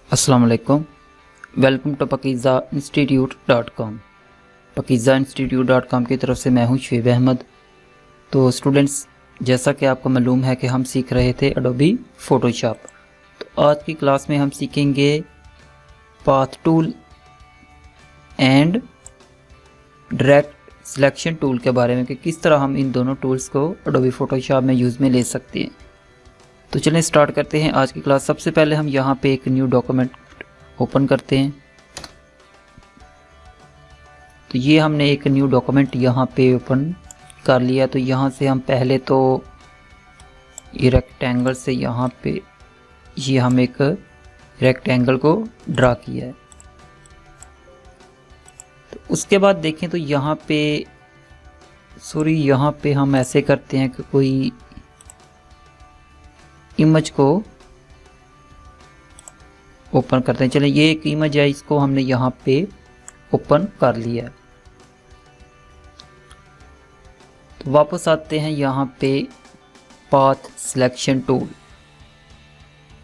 अस्सलाम वालेकुम। Welcome to pakizainstitute.com। pakizainstitute.com की तरफ से मैं हूं शुएब अहमद। तो स्टूडेंट्स, जैसा कि आपको मालूम है कि हम सीख रहे थे एडोबी फ़ोटोशॉप। तो आज की क्लास में हम सीखेंगे path tool and direct selection tool के बारे में कि किस तरह हम इन दोनों टूल्स को एडोबी फ़ोटोशॉप में यूज़ में ले सकते हैं। तो चलें स्टार्ट करते हैं आज की क्लास। सबसे पहले हम यहाँ पे एक न्यू डॉक्यूमेंट ओपन करते हैं। तो ये हमने एक न्यू डॉक्यूमेंट यहाँ पे ओपन कर लिया। तो यहाँ से हम पहले तो ये रेक्टेंगल से यहाँ पे ये हम एक रेक्टेंगल को ड्रा किया है। तो उसके बाद देखें तो यहाँ पे हम ऐसे करते हैं कि कोई इमेज को ओपन करते हैं। चलिए, ये एक इमेज है, इसको हमने यहाँ पे ओपन कर लिया है। तो वापस आते हैं यहाँ पे पाथ सिलेक्शन टूल।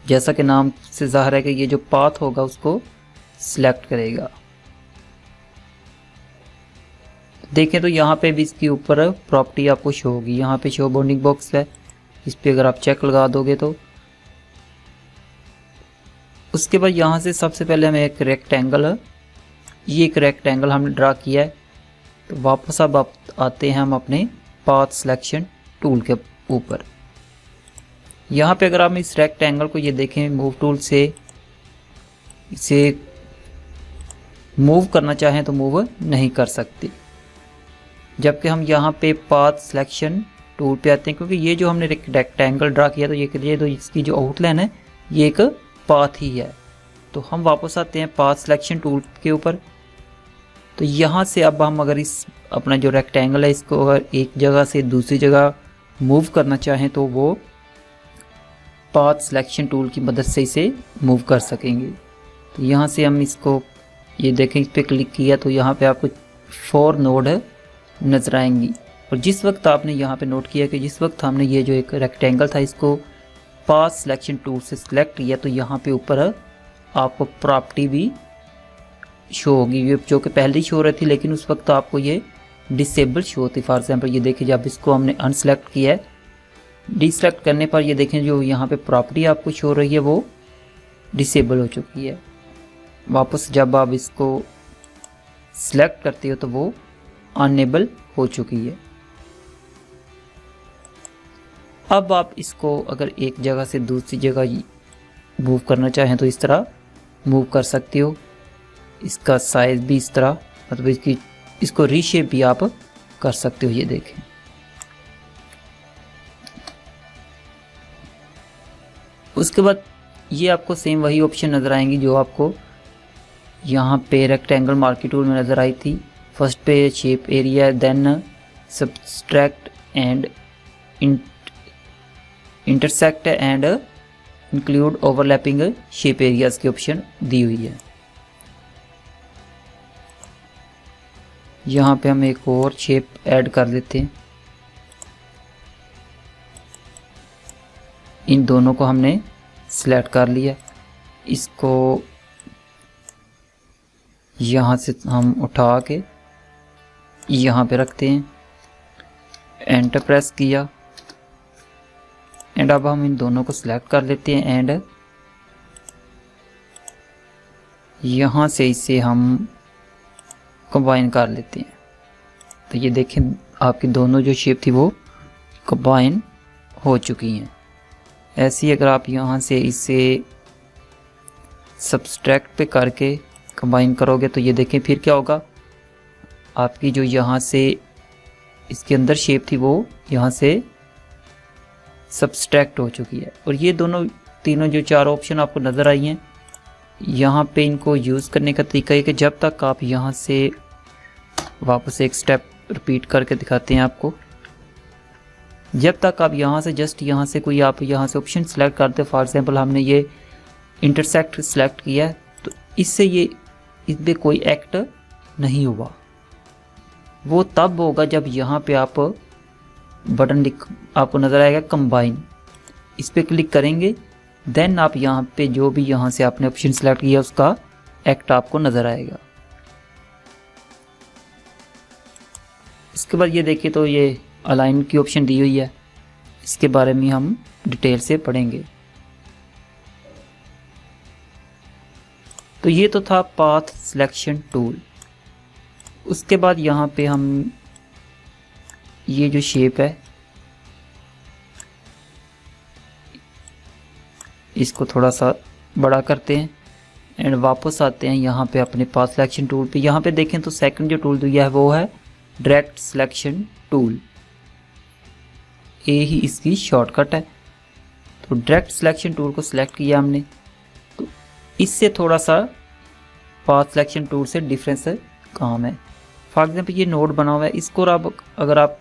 जैसा कि नाम से जाहिर है कि ये जो पाथ होगा उसको सिलेक्ट करेगा। देखें तो यहाँ पे भी इसके ऊपर प्रॉपर्टी आपको शो होगी। यहाँ पे शो बाउंडिंग बॉक्स है, इस पर अगर आप चेक लगा दोगे तो उसके बाद यहाँ से सबसे पहले हमें एक रेक्टेंगल हमने ड्रा किया है। तो वापस अब आते हैं हम अपने पाथ सिलेक्शन टूल के ऊपर। यहाँ पे अगर हम इस रेक्टेंगल को ये देखें, मूव टूल से इसे मूव करना चाहें तो मूव नहीं कर सकते। जबकि हम यहाँ पे पाथ सिलेक्शन टूल पे आते हैं, क्योंकि ये जो हमने रेक्टेंगल ड्रा किया तो ये तो इसकी जो आउटलाइन है ये एक पाथ ही है। तो हम वापस आते हैं पाथ सिलेक्शन टूल के ऊपर। तो यहाँ से अब हम अगर इस अपना जो रेक्टेंगल है इसको अगर एक जगह से दूसरी जगह मूव करना चाहें तो वो पाथ सिलेक्शन टूल की मदद से इसे मूव कर सकेंगे। तो यहाँ से हम इसको ये देखें, इस पर क्लिक किया तो यहाँ पे आपको 4 नोड नजर आएंगी। और जिस वक्त आपने यहाँ पे नोट किया कि जिस वक्त हमने ये जो एक रेक्टेंगल था इसको पाथ सिलेक्शन टूल से सिलेक्ट किया तो यहाँ पे ऊपर आपको प्रॉपर्टी भी शो होगी, ये जो कि पहले ही शो रही थी, लेकिन उस वक्त आपको ये डिसेबल शो होती। फॉर एग्जांपल ये देखिए, जब इसको हमने अनसेलेक्ट किया है, डिसेलेक्ट करने पर ये देखें जो यहाँ पे प्रॉपर्टी आपको शो रही है वो डिसेबल हो चुकी है। वापस जब आप इसको सिलेक्ट करते हो तो वो अनेबल हो चुकी है। अब आप इसको अगर एक जगह से दूसरी जगह मूव करना चाहें तो इस तरह मूव कर सकते हो। इसका साइज भी इस तरह, मतलब इसको रीशेप भी आप कर सकते हो। ये देखें, उसके बाद ये आपको सेम वही ऑप्शन नज़र आएंगी जो आपको यहाँ पे रेक्टेंगल मार्की टूल में नज़र आई थी। फर्स्ट पे shape area, then subtract and intersect and include overlapping shape areas की ऑप्शन दी हुई है। यहाँ पे हम एक और शेप ऐड कर देते हैं। इन दोनों को हमने सिलेक्ट कर लिया। इसको यहाँ से हम उठा के यहाँ पे रखते हैं, एंटर प्रेस किया एंड अब हम इन दोनों को सिलेक्ट कर लेते हैं एंड यहाँ से इसे हम कंबाइन कर लेते हैं। तो ये देखें, आपकी दोनों जो शेप थी वो कंबाइन हो चुकी हैं। ऐसे ही अगर आप यहाँ से इसे सब्सट्रैक्ट पे करके कंबाइन करोगे तो ये देखें फिर क्या होगा, आपकी जो यहाँ से इसके अंदर शेप थी वो यहाँ से सब्सट्रैक्ट हो चुकी है। और ये तीनों जो 4 ऑप्शन आपको नज़र आई हैं, यहाँ पे इनको यूज़ करने का तरीका है कि जब तक आप यहाँ से वापस एक स्टेप रिपीट करके दिखाते हैं आपको, जब तक आप यहाँ से जस्ट यहाँ से कोई आप यहाँ से ऑप्शन सेलेक्ट करते हो। फॉर एग्जांपल हमने ये इंटरसेक्ट सेलेक्ट किया है तो इससे ये इसमें कोई एक्ट नहीं हुआ। वो तब होगा जब यहाँ पे आप बटन आपको नज़र आएगा कंबाइन, इस पर क्लिक करेंगे देन आप यहाँ पे जो भी यहाँ से आपने ऑप्शन सेलेक्ट किया उसका एक्ट आपको नज़र आएगा। इसके बाद ये देखिए तो ये अलाइन की ऑप्शन दी हुई है, इसके बारे में हम डिटेल से पढ़ेंगे। तो ये तो था पाथ सिलेक्शन टूल। उसके बाद यहाँ पे हम ये जो शेप है इसको थोड़ा सा बड़ा करते हैं एंड वापस आते हैं यहाँ पे अपने पाथ सिलेक्शन टूल पे। यहाँ पे देखें तो सेकंड जो टूल दिया है वो है डायरेक्ट सिलेक्शन टूल, ए ही इसकी शॉर्टकट है। तो डायरेक्ट सिलेक्शन टूल को सिलेक्ट किया हमने, तो इससे थोड़ा सा पाथ सिलेक्शन टूल से डिफरेंस काम है। फॉर एग्जाम्पल ये नोड बना हुआ है, इसको अब अगर आप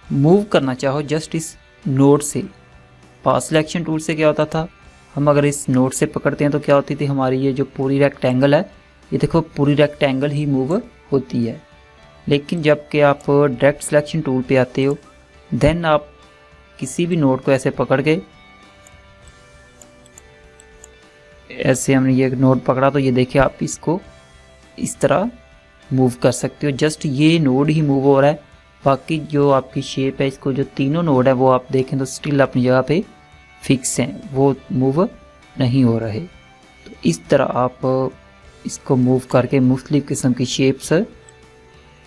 मूव करना चाहो जस्ट इस नोड से, पाथ सिलेक्शन टूल से क्या होता था, हम अगर इस नोड से पकड़ते हैं तो क्या होती थी हमारी ये जो पूरी रेक्टेंगल है, ये देखो पूरी रेक्टेंगल ही मूव होती है। लेकिन जब कि आप डायरेक्ट सिलेक्शन टूल पे आते हो देन आप किसी भी नोड को ऐसे पकड़ के, ऐसे हमने ये नोड पकड़ा तो ये देखिए आप इसको इस तरह मूव कर सकते हो। जस्ट ये नोड ही मूव हो रहा है, बाकी जो आपकी शेप है, इसको जो तीनों नोड है वो आप देखें तो स्टिल अपनी जगह पे फिक्स हैं, वो मूव नहीं हो रहे। तो इस तरह आप इसको मूव करके मुख्तलिफ किस्म की शेप्स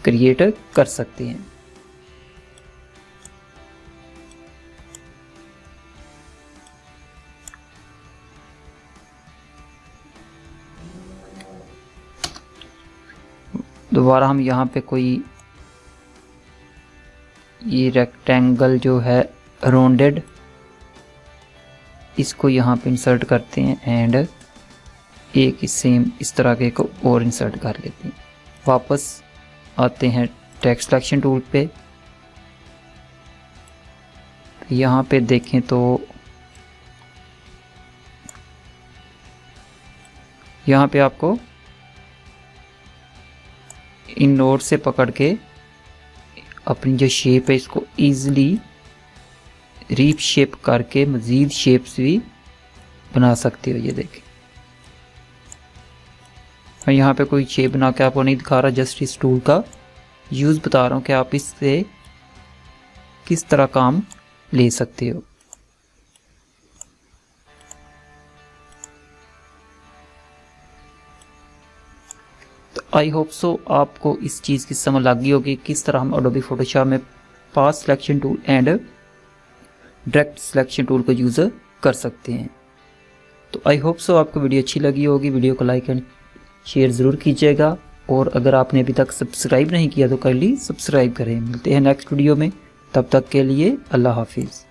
क्रिएट कर सकते हैं। दोबारा हम यहाँ पे कोई ये रेक्टेंगल जो है राउंडेड, इसको यहाँ पे इंसर्ट करते हैं एंड एक सेम इस तरह के को और इंसर्ट कर लेते हैं। वापस आते हैं टेक्स्ट सिलेक्शन टूल पे, यहाँ पे देखें तो यहाँ पे आपको इन नोड से पकड़ के अपनी जो शेप है इसको इजीली रीप शेप करके मज़ीद शेप्स भी बना सकते हो। ये देखें मैं यहाँ पे कोई शेप बना के आपको नहीं दिखा रहा, जस्ट इस टूल का यूज़ बता रहा हूँ कि आप इससे किस तरह काम ले सकते हो। तो आई होप सो आपको इस चीज़ की समझ लग गई होगी किस तरह हम एडोबी फोटोशॉप में path selection tool and direct selection tool को यूज़ कर सकते हैं। तो आई होप सो आपको वीडियो अच्छी लगी होगी। वीडियो को लाइक एंड शेयर ज़रूर कीजिएगा, और अगर आपने अभी तक सब्सक्राइब नहीं किया तो काइंडली सब्सक्राइब करें। मिलते हैं नेक्स्ट वीडियो में, तब तक के लिए अल्लाह हाफिज़।